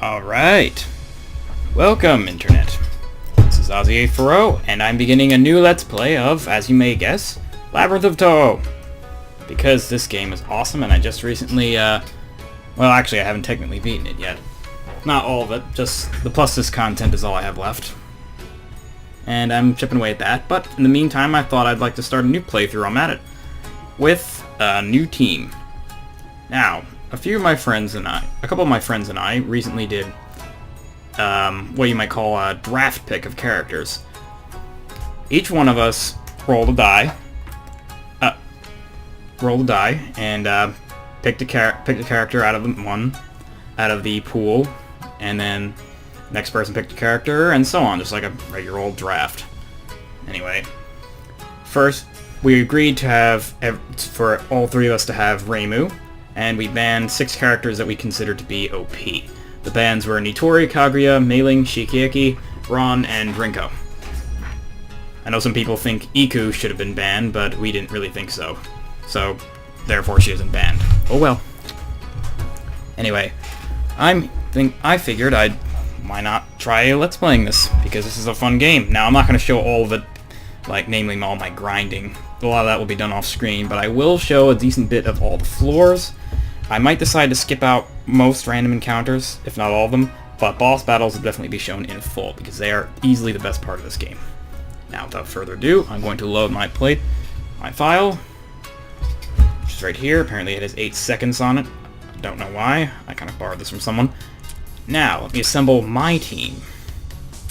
Alright. Welcome, Internet. This is Ozzy840, and I'm beginning a new Let's Play of, as you may guess, Labyrinth of Touhou. Because this game is awesome, and I just recently, well, actually, I haven't technically beaten it yet. Not all of it, just the Plus content is all I have left. And I'm chipping away at that, but in the meantime, I thought I'd like to start a new playthrough. I'm at it. With a new team. Now, a couple of my friends and I recently did what you might call a draft pick of characters. Each one of us rolled a die, and picked a character out of the pool, and then next person picked a character, and so on, just like a regular old draft. Anyway, first we agreed to have for all three of us to have Reimu. And we banned 6 characters that we considered to be OP. The bans were Nitori, Kaguya, Mei-Ling, Shikieki, Ron, and Rinko. I know some people think Iku should have been banned, but we didn't really think so. So, therefore she isn't banned. Oh well. Anyway, I figured why not try Let's Playing this, because this is a fun game. Now, I'm not going to show all of it, like, namely all my grinding. A lot of that will be done off screen, but I will show a decent bit of all the floors. I might decide to skip out most random encounters, if not all of them, but boss battles will definitely be shown in full, because they are easily the best part of this game. Now, without further ado, I'm going to load my file, which is right here. Apparently it has 8 seconds on it. Don't know why. I kind of borrowed this from someone. Now, let me assemble my team.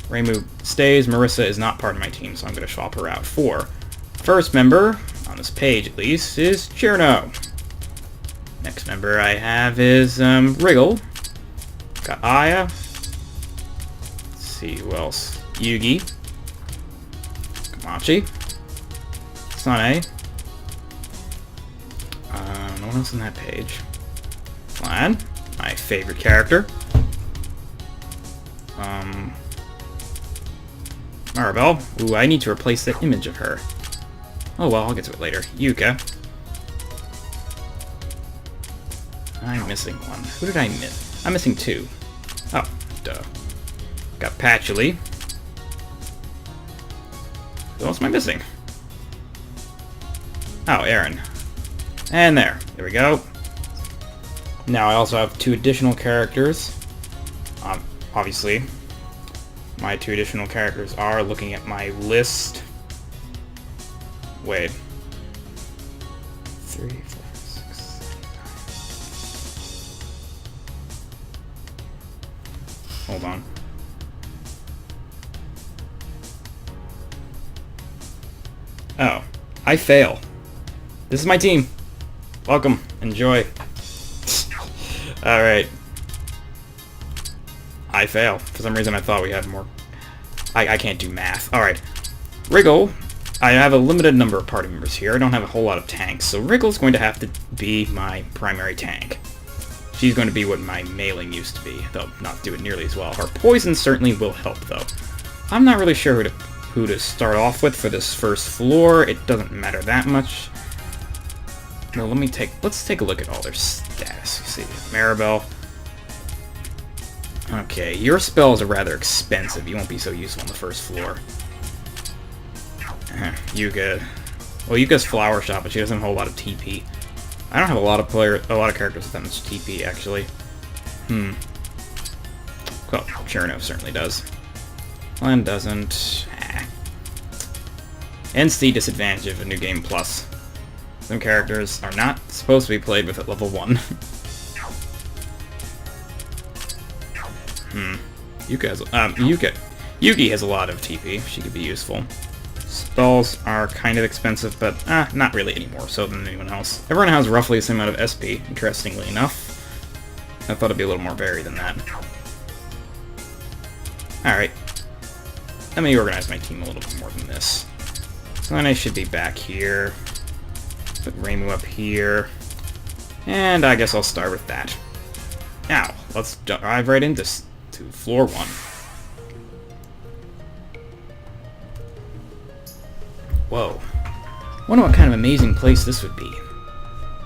Reimu stays. Marissa is not part of my team, so I'm going to swap her out for... First member, on this page at least, is Cherno. Next member I have is Wriggle. Got Aya. Let's see who else. Yugi. Kamachi. Sane. No one else on that page. Flan, my favorite character. Maribel. Ooh, I need to replace the image of her. Oh well, I'll get to it later. Yuka. I'm missing one. Who did I miss? I'm missing 2. Oh, duh. Got Patchouli. Who else am I missing? Oh, Aaron. And there. There we go. Now I also have 2 additional characters. Obviously, my 2 additional characters are, looking at my list... Wait. 3, 4, 6, 7, 9. Hold on. Oh. I fail. This is my team. Welcome. Enjoy. Alright. I fail. For some reason I thought we had more... I can't do math. Alright. Wriggle. I have a limited number of party members here. I don't have a whole lot of tanks, so Wriggle's going to have to be my primary tank. She's going to be what my Mei-Ling used to be, though not do it nearly as well. Her poison certainly will help, though. I'm not really sure who to start off with for this first floor. It doesn't matter that much. Well, let's take a look at all their status. You see, Maribel. Okay, your spells are rather expensive. You won't be so useful on the first floor. Yuka. Well, Yuka's Flower Shop, but she doesn't have a whole lot of TP. I don't have a lot of characters with that much TP, actually. Well, Cherno certainly does. Glenn doesn't. Hence the disadvantage of a New Game Plus. Some characters are not supposed to be played with at level 1. Yugi has a lot of TP. She could be useful. Spells are kind of expensive, but not really any more so than anyone else. Everyone has roughly the same amount of SP, interestingly enough. I thought it'd be a little more varied than that. Alright. Let me organize my team a little bit more than this. So then I should be back here. Put Reimu up here. And I guess I'll start with that. Now, let's dive right into floor 1. Whoa. Wonder what kind of amazing place this would be.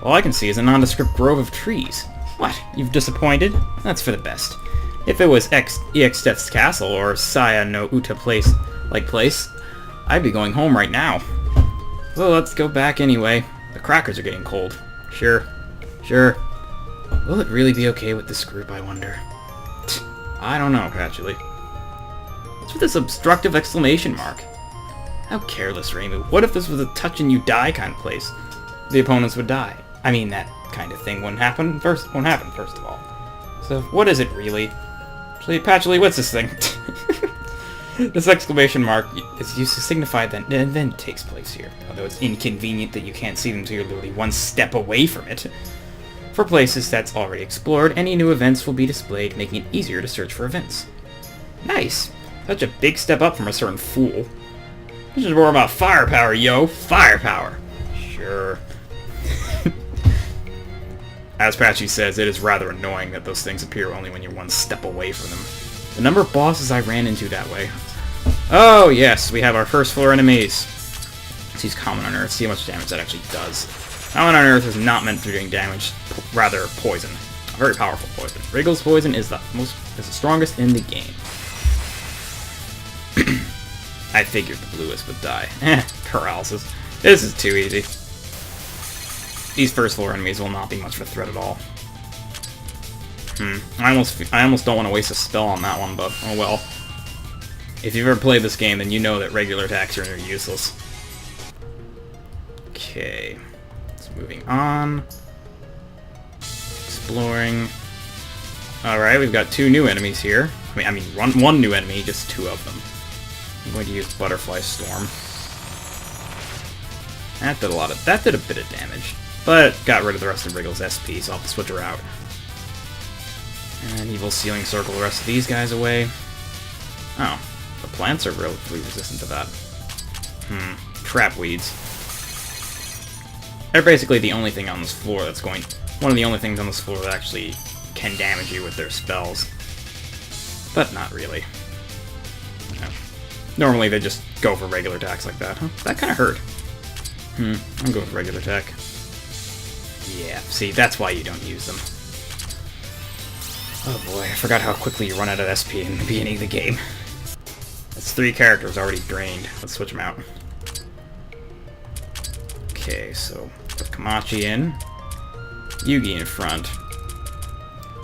All I can see is a nondescript grove of trees. What? You've disappointed? That's for the best. If it was EX Death's Castle or Saya no Uta place, I'd be going home right now. Well, let's go back anyway. The crackers are getting cold. Sure. Will it really be okay with this group, I wonder? I don't know, Patchouli. What's with this obstructive exclamation mark? How careless, Reimu. What if this was a touch and you die kind of place? The opponents would die. I mean, that kind of thing won't happen first of all. So, what is it really? Actually, Patchouli, what's this thing? This exclamation mark is used to signify that an event takes place here, although it's inconvenient that you can't see them until you're literally one step away from it. For places that's already explored, any new events will be displayed, making it easier to search for events. Nice! Such a big step up from a certain fool. This is more about firepower, yo! Firepower! Sure. As Patchy says, it is rather annoying that those things appear only when you're one step away from them. The number of bosses I ran into that way. Oh, yes, we have our first floor enemies. Let's use Common on Earth, see how much damage that actually does. Common on Earth is not meant for doing damage, rather poison. A very powerful poison. Wriggle's poison is the strongest in the game. I figured the bluest would die. Paralysis. This is too easy. These first floor enemies will not be much of a threat at all. I almost don't want to waste a spell on that one, but oh well. If you've ever played this game, then you know that regular attacks are useless. Okay. Let's moving on. Exploring. Alright, we've got two new enemies here. I mean one new enemy, just two of them. I'm going to use Butterfly Storm. That did a bit of damage. But got rid of the rest of Wriggle's SP, so I'll have to switch her out. And Evil Sealing Circle the rest of these guys away. Oh, the plants are relatively resistant to that. Trap weeds. They're basically the only thing on this floor that's one of the only things on this floor that actually can damage you with their spells. But not really. No. Normally they just go for regular attacks like that. Huh? That kind of hurt. I'm going with regular attack. Yeah, see, that's why you don't use them. Oh boy, I forgot how quickly you run out of SP in the beginning of the game. That's 3 characters already drained. Let's switch them out. Okay, so put Kamachi in, Yugi in front,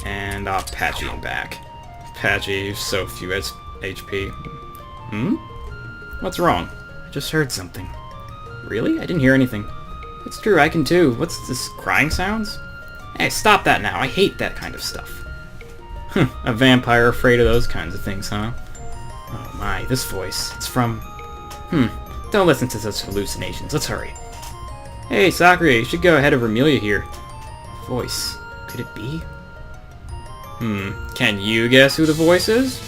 and Patchy in back. Patchy, so few HP. What's wrong? I just heard something. Really? I didn't hear anything. It's true, I can too. What's this, crying sounds? Hey, stop that now. I hate that kind of stuff. A vampire afraid of those kinds of things, huh? Oh my, this voice. It's from... Don't listen to such hallucinations. Let's hurry. Hey, Sakura, you should go ahead of Remelia here. Voice. Could it be? Can you guess who the voice is?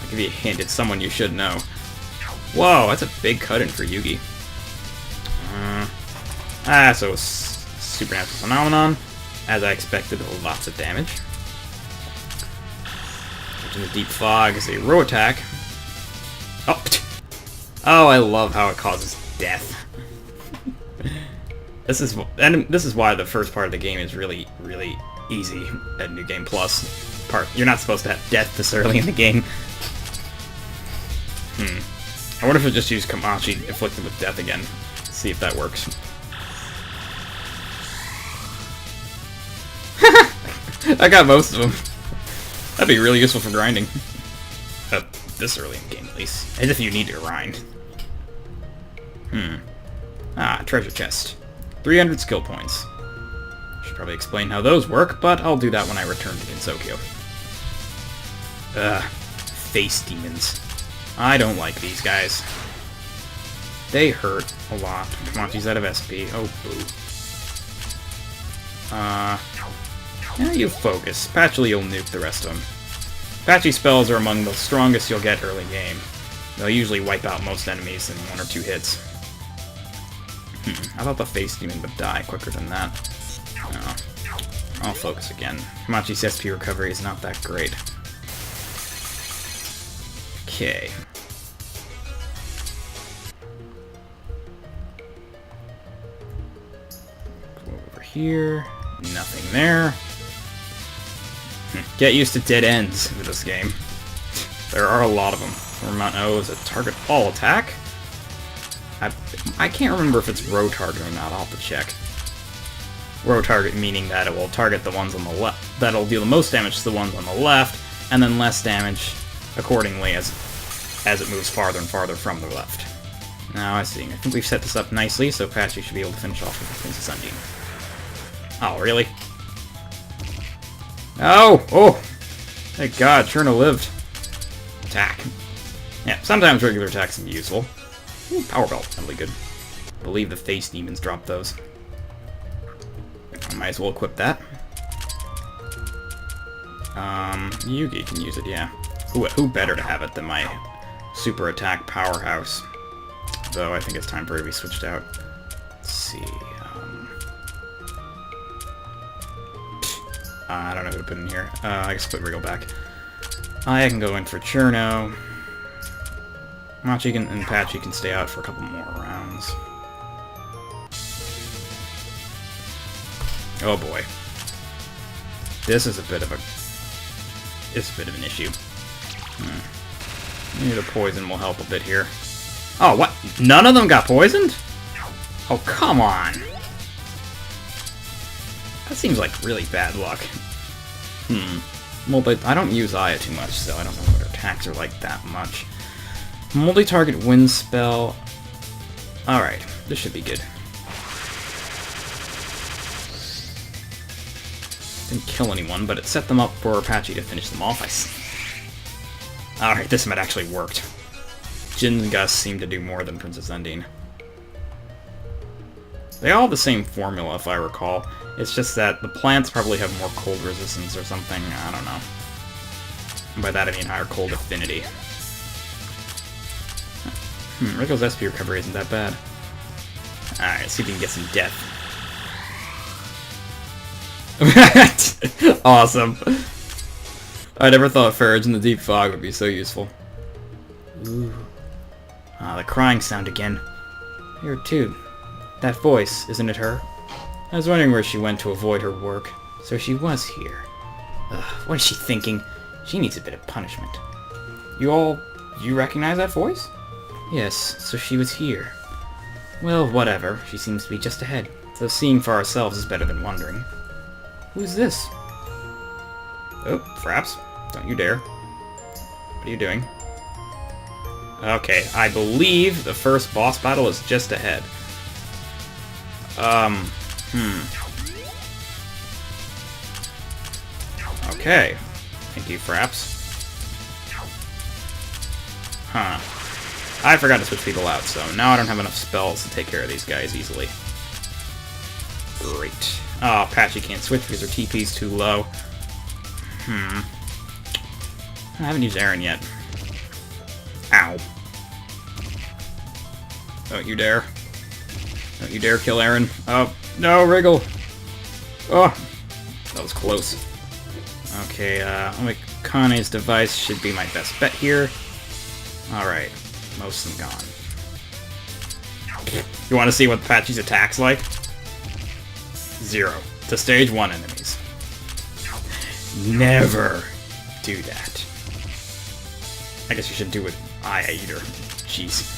I'll give you a hint. It's someone you should know. Whoa, that's a big cut-in for Yugi. So it's Supernatural Phenomenon. As I expected, lots of damage. In the Deep Fog is a row attack. Oh, I love how it causes death. This is why the first part of the game is really, really easy at New Game Plus. You're not supposed to have death this early in the game. I wonder if it just used Kamachi inflicted with death again. See if that works. I got most of them. That'd be really useful for grinding. This early in the game, at least. As if you need to grind. Treasure chest. 300 skill points. Should probably explain how those work, but I'll do that when I return to Gensokyo. Face demons. I don't like these guys. They hurt a lot. Kamachi's out of SP. Oh, boo. Yeah, you focus. Patchouli will nuke the rest of them. Patchy spells are among the strongest you'll get early game. They'll usually wipe out most enemies in 1 or 2 hits. I thought the face demon would die quicker than that. No. I'll focus again. Kamachi's SP recovery is not that great. Okay. Go over here. Nothing there. Get used to dead ends with this game. There are a lot of them. Mount O is a target all attack. I can't remember if it's row target or not. I'll have to check. Row target meaning that it will target the ones on the left. That'll deal the most damage to the ones on the left, and then less damage accordingly as it moves farther and farther from the left. Now I see. I think we've set this up nicely, so Patchy should be able to finish off with the Princess Undine. Oh, really? Oh! Oh! Thank God, Cherno lived. Attack. Yeah, sometimes regular attacks can be useful. Ooh, Power Belt, that'll be good. I believe the Face Demons dropped those. I might as well equip that. Yugi can use it, yeah. Who better to have it than my super attack powerhouse? Though I think it's time for it to be switched out. Let's see. I don't know who to put in here. I guess put Wriggle back. I can go in for Cherno. Machi and Patchy can stay out for a couple more rounds. Oh boy. This is a bit of an issue. Maybe the poison will help a bit here. Oh, what? None of them got poisoned? Oh, come on. That seems like really bad luck. Well, but I don't use Aya too much, so I don't know what her attacks are like that much. Multi-target wind spell. Alright, this should be good. Didn't kill anyone, but it set them up for Apache to finish them off. Alright, this might actually worked. Jin and Gus seem to do more than Princess Undine. They all have the same formula, if I recall. It's just that the plants probably have more cold resistance or something. I don't know. And by that I mean higher cold affinity. Wriggle's SP recovery isn't that bad. Alright, see if we can get some death. Awesome. I never thought Farage in the Deep Fog would be so useful. Ooh. Ah, the crying sound again. Here too. That voice, isn't it her? I was wondering where she went to avoid her work. So she was here. Ugh, what is she thinking? She needs a bit of punishment. You recognize that voice? Yes, so she was here. Well, whatever. She seems to be just ahead. So seeing for ourselves is better than wondering. Who's this? Oh, Fraps. Don't you dare. What are you doing? Okay, I believe the first boss battle is just ahead. Okay. Thank you, Fraps. Huh. I forgot to switch people out, so now I don't have enough spells to take care of these guys easily. Great. Oh, Patchy can't switch because her TP's too low. I haven't used Aaron yet. Ow. Don't you dare. Don't you dare kill Aaron. Oh, no, Wriggle. Oh, that was close. Okay, Kane's device should be my best bet here. Alright, most of them gone. You want to see what Patchy's attack's like? 0 to stage 1 enemies. Never do that. I guess you shouldn't do it with Aya either. Jeez.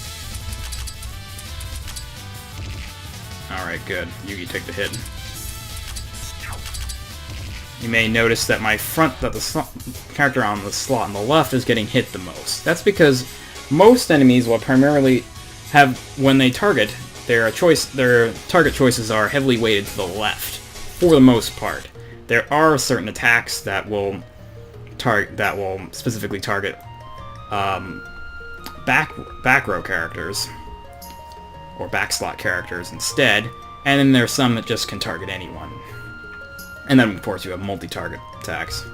Alright, good. Yugi took the hit. You may notice that the character on the slot on the left is getting hit the most. That's because most enemies will primarily have, when they target, their target choices are heavily weighted to the left, for the most part. There are certain attacks that will specifically target back row characters or back slot characters instead, and then there's some that just can target anyone. And then of course you have multi-target attacks.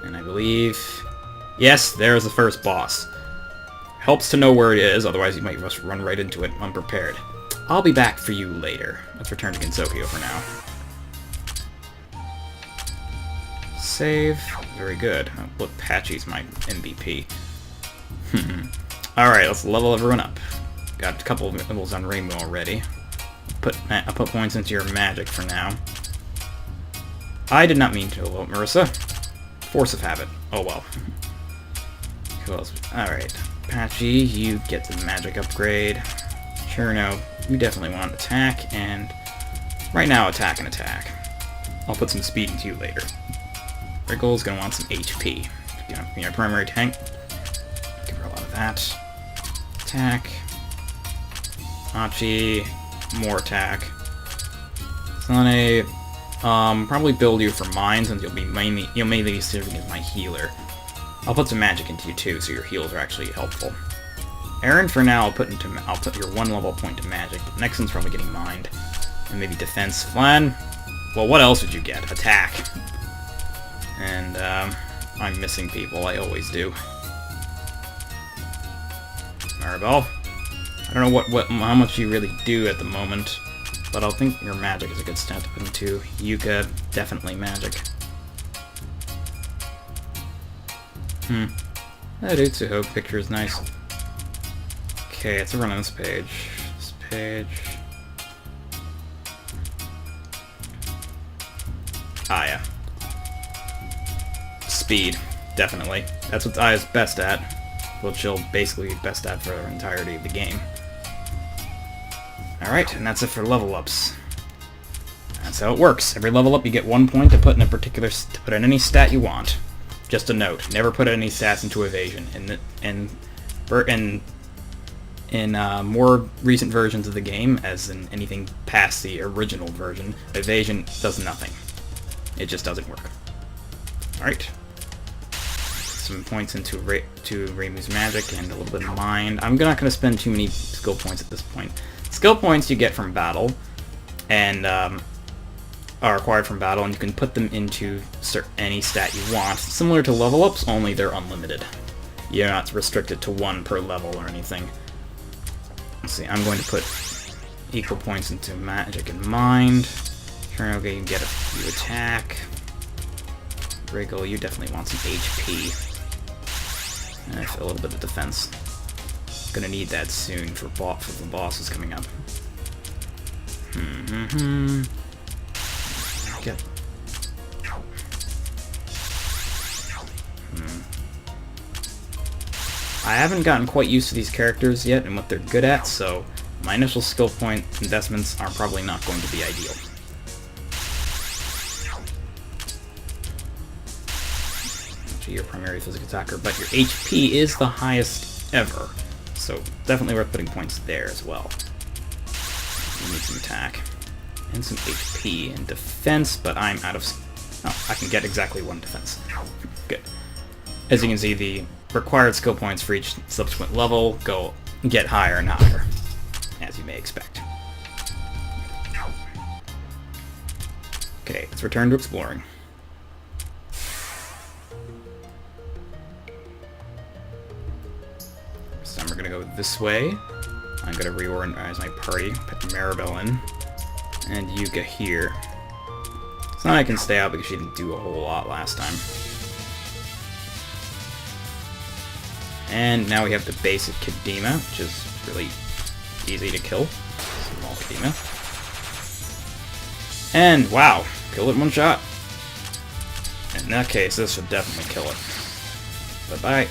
And I believe, yes, there's the first boss. Helps to know where it is, otherwise you might just run right into it unprepared. I'll be back for you later. Let's return to Gensokyo for now. Save. Very good. Look, Patchy's my MVP. Alright, let's level everyone up. Got a couple of levels on Rainbow already. I'll put points into your magic for now. I did not mean to vote Marissa. Force of habit. Oh well. Who else? Alright. Patchy, you get the magic upgrade. Cherno, you definitely want attack, and right now attack and attack. I'll put some speed into you later. Wriggle's gonna want some HP. You know, primary tank. Give her a lot of that. Attack. Hachi, more attack. Sane, probably build you for mine, since you'll mainly be serving as my healer. I'll put some magic into you too, so your heals are actually helpful. Aaron, for now, I'll put your 1 level point to magic. Next one's probably getting mined, and maybe defense. Flan, well, what else would you get? Attack. And I'm missing people. I always do. Maribel. I don't know how much you really do at the moment, but I'll think your magic is a good stat to put into. Yuka, definitely magic. That Touhou picture is nice. Okay, let's run on this page. This page. Ah, yeah. Speed, definitely. That's what Aya's best at. Which she'll basically be best at for the entirety of the game. Alright, and that's it for level ups. That's how it works. Every level up you get 1 point to put in any stat you want. Just a note, never put any stats into evasion. In more recent versions of the game, as in anything past the original version, evasion does nothing. It just doesn't work. Alright. Some points into Reimu's magic and a little bit of mind. I'm not going to spend too many skill points at this point. Skill points you get from battle, and are acquired from battle, and you can put them into any stat you want. Similar to level ups, only they're unlimited. You're not restricted to 1 per level or anything. Let's see, I'm going to put equal points into magic and mind. Okay, you get a few attack. Wriggle, you definitely want some HP. And a little bit of defense. Gonna need that soon for the bosses coming up. Get. I haven't gotten quite used to these characters yet and what they're good at, so my initial skill point investments are probably not going to be ideal. Your primary physical attacker, but your HP is the highest ever, so definitely worth putting points there as well. You need some attack and some HP and defense, but I'm out of... Oh, I can get exactly 1 defense. Good. As you can see, the required skill points for each subsequent level get higher and higher, as you may expect. Okay, let's return to exploring. So we're gonna go this way. I'm gonna reorganize my party, put Maribel in, and Yuka here. So I can stay out because she didn't do a whole lot last time. And now we have the basic Kadima, which is really easy to kill. Small Kadima. And wow, kill it in 1 shot. In that case, this should definitely kill it. Bye-bye.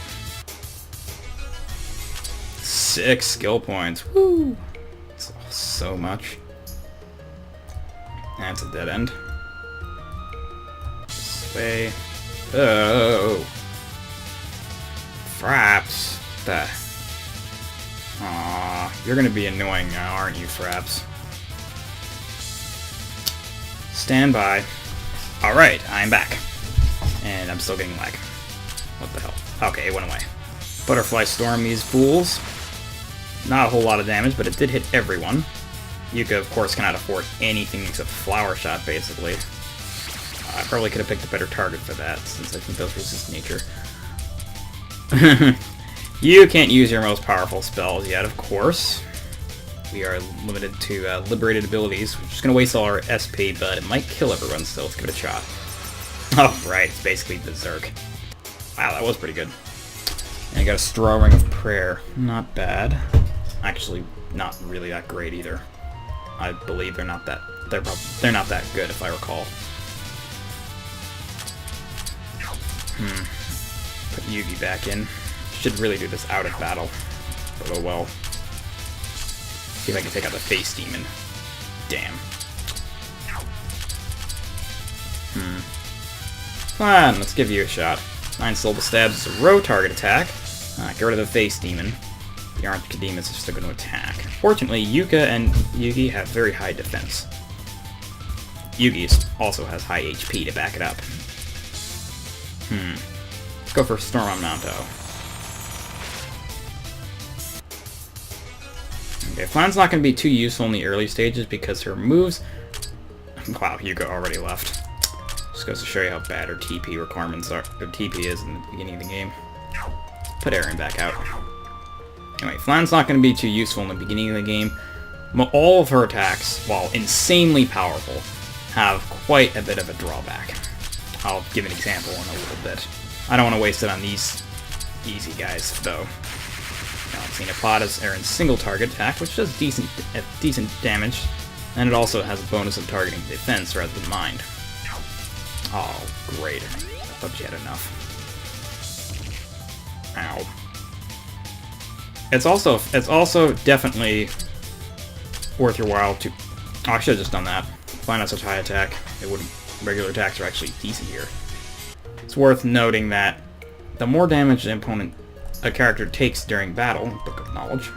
6 skill points. Woo! That's so much. That's a dead end. This way. Oh! Fraps. Aww, you're gonna be annoying now, aren't you, Fraps? Stand by. Alright, I'm back. And I'm still getting lag. What the hell? Okay, it went away. Butterfly Storm these fools. Not a whole lot of damage, but it did hit everyone. Yuka, of course, cannot afford anything except Flower Shot, basically. I probably could have picked a better target for that, since I think those resist nature. You can't use your most powerful spells yet, of course. We are limited to liberated abilities, which is going to waste all our SP, but it might kill everyone, so let's give it a shot. Oh, right, it's basically Berserk. Wow, that was pretty good. And I got a Straw Ring of Prayer. Not bad. Actually, not really that great either. I believe they're not that not that good, if I recall. Put Yugi back in. Should really do this out of battle. But oh well. See if I can take out the face demon. Damn. Fine, let's give you a shot. 9 syllable stabs is a row target attack. Get rid of the face demon. The orange Kademas are still going to attack. Fortunately, Yuka and Yugi have very high defense. Yugi also has high HP to back it up. Let's go for Storm on Mount O. Okay, Flan's not going to be too useful in the early stages because her moves... Wow, Yuka already left. Just goes to show you how bad her TP requirements are. Her TP is in the beginning of the game. Put Aaron back out. Anyway, Flan's not going to be too useful in the beginning of the game. All of her attacks, while insanely powerful, have quite a bit of a drawback. I'll give an example in a little bit. I don't want to waste it on these easy guys, though. Galaxina Pod is Aaron's single target attack, which does decent damage, and it also has a bonus of targeting defense rather than mind. Oh, great. I thought you had enough. Ow. It's also definitely worth your while to... Oh, I should have just done that. Flying at such high attack, it wouldn't... Regular attacks are actually decent here. It's worth noting that the more damage a character takes during battle, Book of Knowledge,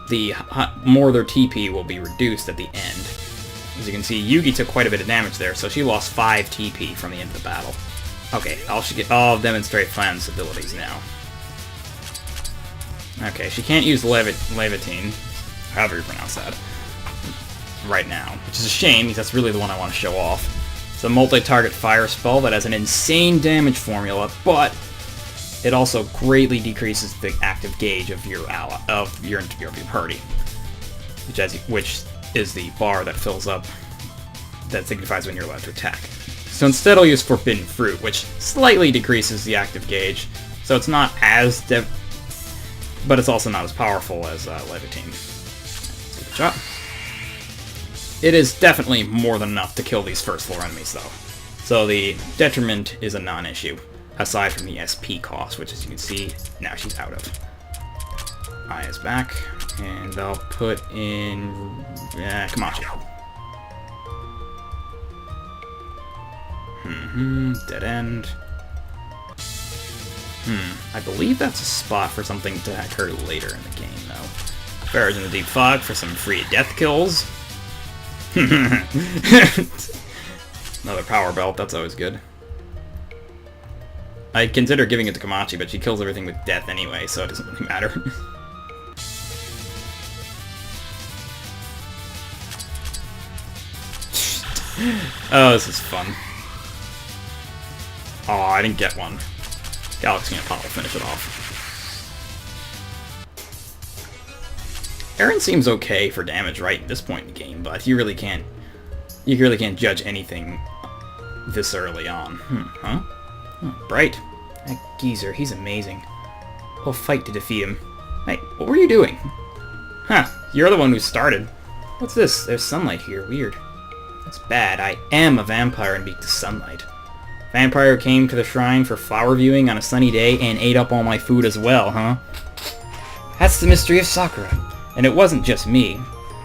the more their TP will be reduced at the end. As you can see, Yugi took quite a bit of damage there, so she lost 5 TP from the end of the battle. Okay, I'll demonstrate Flan's abilities now. Okay, she can't use Levitine, however you pronounce that, right now, which is a shame, because that's really the one I want to show off. It's a multi-target fire spell that has an insane damage formula, but it also greatly decreases the active gauge of your party, which is the bar that fills up, that signifies when you're allowed to attack. So instead I'll use Forbidden Fruit, which slightly decreases the active gauge, so it's not as but it's also not as powerful as Levitine. Let's give it a shot. It is definitely more than enough to kill these first floor enemies, though. So the detriment is a non-issue, aside from the SP cost, which, as you can see, now she's out of. Eye is back, and I'll put in Kamachi. Dead end. I believe that's a spot for something to occur later in the game, though. Bears in the Deep Fog for some free death kills. Another power belt, that's always good. I'd consider giving it to Kamachi, but she kills everything with death anyway, so it doesn't really matter. Oh, this is fun. Oh, I didn't get one. Galaxina Pod will finish it off. Aaron seems okay for damage right at this point in the game, but you really can't judge anything this early on. Huh? Oh, Bright. That geezer, he's amazing. We'll fight to defeat him. Hey, what were you doing? Huh, you're the one who started. What's this? There's sunlight here. Weird. That's bad. I am a vampire and beat the sunlight. Vampire came to the shrine for flower viewing on a sunny day and ate up all my food as well, huh? That's the mystery of Sakura. And it wasn't just me,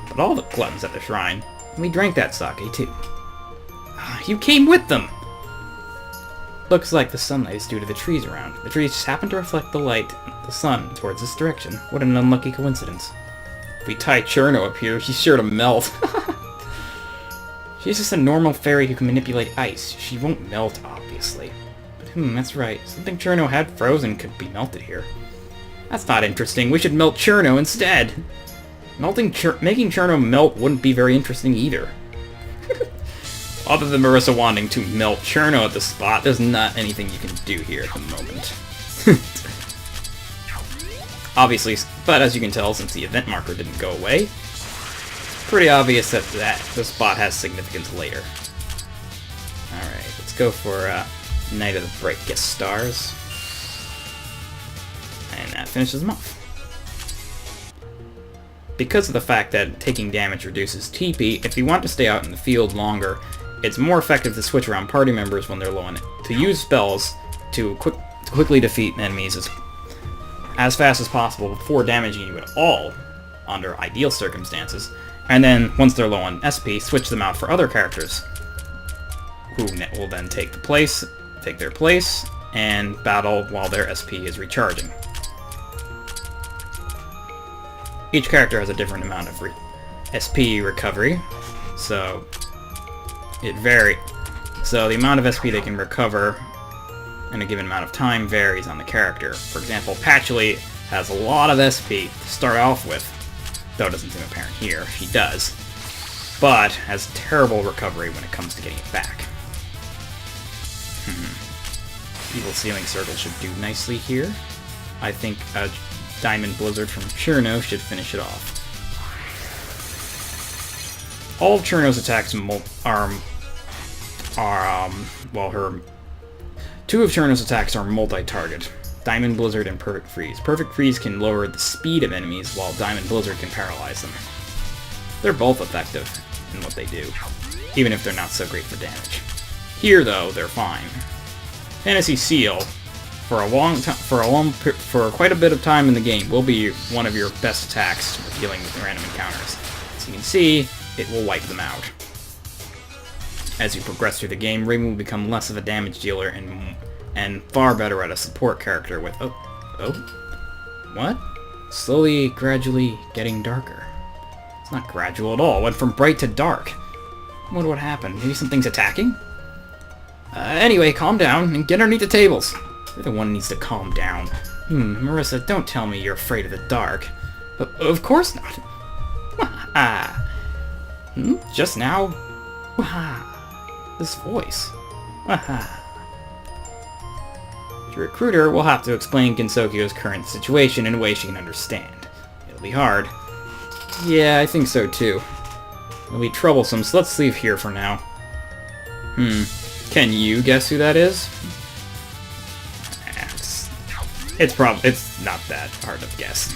but all the gluttons at the shrine. And we drank that sake, too. You came with them! Looks like the sunlight is due to the trees around. The trees just happen to reflect the light, the sun, towards this direction. What an unlucky coincidence. If we tie Cherno up here, she's sure to melt. She's just a normal fairy who can manipulate ice. She won't melt, obviously. But that's right. Something Cherno had frozen could be melted here. That's not interesting. We should melt Cherno instead. Making Cherno melt wouldn't be very interesting either. Other than Marissa wanting to melt Cherno at the spot, there's not anything you can do here at the moment. Obviously, but as you can tell, since the event marker didn't go away, it's pretty obvious that the spot has significance later. Alright, let's go for Night of the Bright Guest Stars. And that finishes them off. Because of the fact that taking damage reduces TP, if you want to stay out in the field longer, it's more effective to switch around party members when they're low on it. To use spells, to quickly defeat enemies as fast as possible before damaging you at all under ideal circumstances, and then once they're low on SP, switch them out for other characters who will then take their place and battle while their SP is recharging. Each character has a different amount of SP recovery, so it varies. So the amount of SP they can recover in a given amount of time varies on the character. For example, Patchouli has a lot of SP to start off with, though it doesn't seem apparent here. She does, but has terrible recovery when it comes to getting it back. Evil Ceiling Circle should do nicely here. I think Diamond Blizzard from Cherno should finish it off. All of Cherno's attacks two of Cherno's attacks are multi-target. Diamond Blizzard and Perfect Freeze. Perfect Freeze can lower the speed of enemies, while Diamond Blizzard can paralyze them. They're both effective in what they do, even if they're not so great for damage. Here, though, they're fine. Fantasy Seal, for quite a bit of time in the game, will be one of your best attacks for dealing with random encounters. As you can see, it will wipe them out. As you progress through the game, Raven will become less of a damage dealer and far better at a support character with... What? Slowly, gradually getting darker. It's not gradual at all. It went from bright to dark. I wonder what happened. Maybe something's attacking? Anyway, calm down and get underneath the tables. You're the one who needs to calm down. Marissa, don't tell me you're afraid of the dark. Of course not. Just now? This voice. The recruiter will have to explain Gensokyo's current situation in a way she can understand. It'll be hard. Yeah, I think so too. It'll be troublesome, so let's leave here for now. Can you guess who that is? It's not that hard to guess.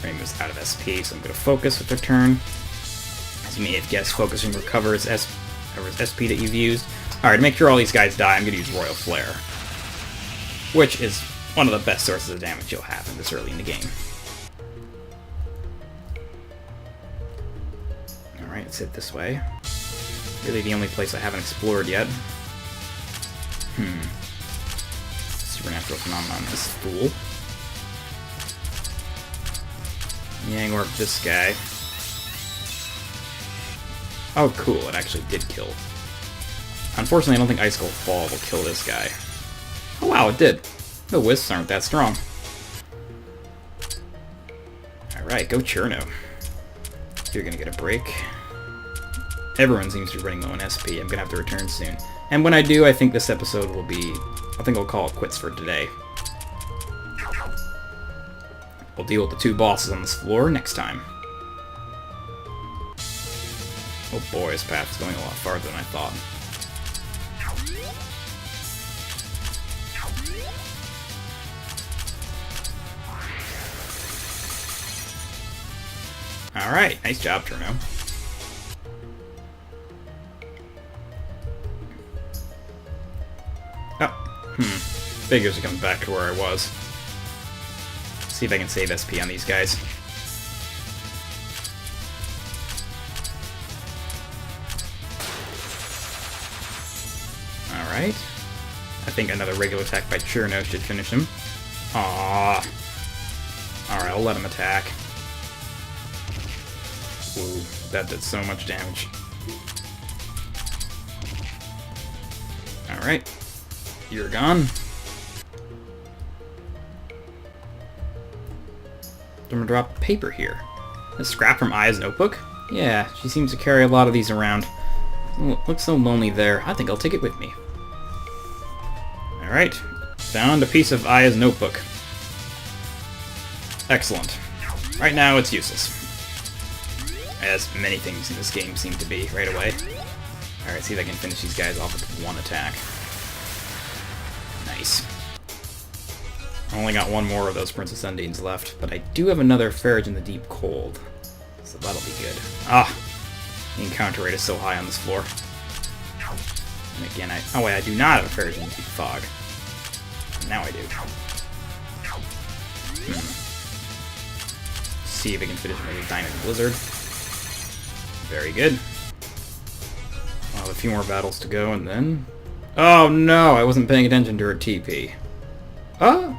Rainbow's out of SP, so I'm going to focus with her turn. As you may have guessed, focusing recovers SP that you've used. Alright, to make sure all these guys die, I'm going to use Royal Flare, which is one of the best sources of damage you'll have in this early in the game. Alright, let's hit this way. Really the only place I haven't explored yet. Supernatural phenomenon is fool. Yang Orb this guy. Oh cool, it actually did kill. Unfortunately, I don't think Ice Cold Fall will kill this guy. Oh wow, it did. The Wisps aren't that strong. Alright, go Cherno. You're gonna get a break. Everyone seems to be running low on SP. I'm gonna have to return soon. And when I do, I think this episode will be... I think I'll call it quits for today. We'll deal with the two bosses on this floor next time. Oh boy, this path is going a lot farther than I thought. Alright, nice job, Cherno. Figures are coming back to where I was. See if I can save SP on these guys. Alright. I think another regular attack by Cherno should finish him. Aww. Alright, I'll let him attack. Ooh, that did so much damage. Alright. You're gone. I'm gonna drop paper here. A scrap from Aya's notebook? Yeah, she seems to carry a lot of these around. Looks so lonely there. I think I'll take it with me. Alright. Found a piece of Aya's notebook. Excellent. Right now it's useless. As many things in this game seem to be right away. Alright, see if I can finish these guys off with one attack. Nice. I only got one more of those Princess Undines left, but I do have another Farage in the Deep Cold, so that'll be good. Ah! The encounter rate is so high on this floor. And again, I do not have a Farage in the Deep Fog. now I do. See if I can finish my Dynamic Blizzard. Very good. I'll have a few more battles to go, and then... Oh no, I wasn't paying attention to her TP. Oh?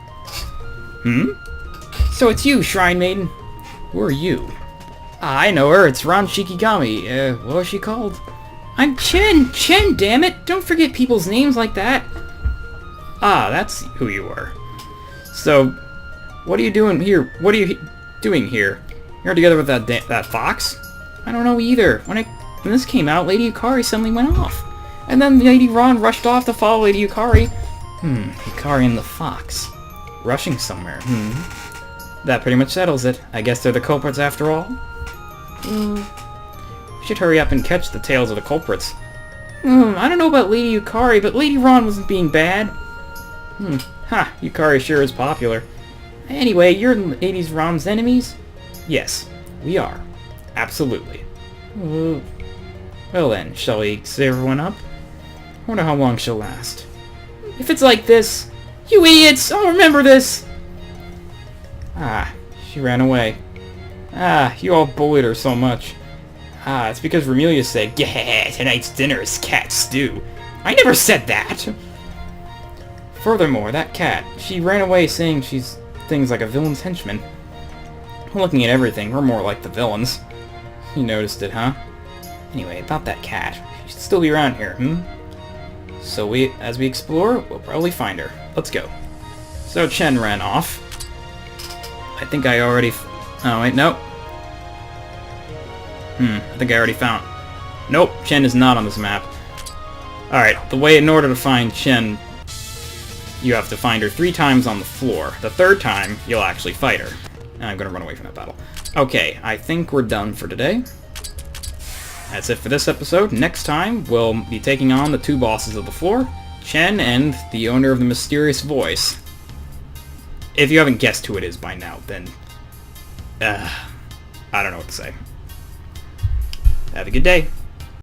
So it's you, Shrine Maiden. Who are you? Ah, I know her, it's Ran Shikigami. What was she called? I'm Chen! Chen, damn it! Don't forget people's names like that! Ah, that's who you are. So, what are you doing here? What are you doing here? You're together with that fox? I don't know either. When this came out, Lady Yukari suddenly went off. And then Lady Ron rushed off to follow Lady Yukari. Yukari and the fox. Rushing somewhere, That pretty much settles it. I guess they're the culprits after all? We should hurry up and catch the tails of the culprits. I don't know about Lady Yukari, but Lady Ron wasn't being bad. Yukari sure is popular. Anyway, you're Lady Ron's enemies? Yes, we are. Absolutely. Well then, shall we save everyone up? I wonder how long she'll last. If it's like this... You idiots! I'll remember this! Ah, she ran away. Ah, you all bullied her so much. Ah, it's because Remelia said, yeah, tonight's dinner is cat stew. I never said that! Furthermore, that cat, she ran away saying she's things like a villain's henchman. Looking at everything, we're more like the villains. You noticed it, huh? Anyway, about that cat. She should still be around here, So as we explore, we'll probably find her. Let's go. So Chen ran off. I think I already... Oh, wait, nope. I think I already found... Nope, Chen is not on this map. Alright, in order to find Chen, you have to find her 3 times on the floor. The 3rd time, you'll actually fight her. And I'm gonna run away from that battle. Okay, I think we're done for today. That's it for this episode. Next time, we'll be taking on the 2 bosses of the floor, Chen and the owner of the mysterious voice. If you haven't guessed who it is by now, then... I don't know what to say. Have a good day.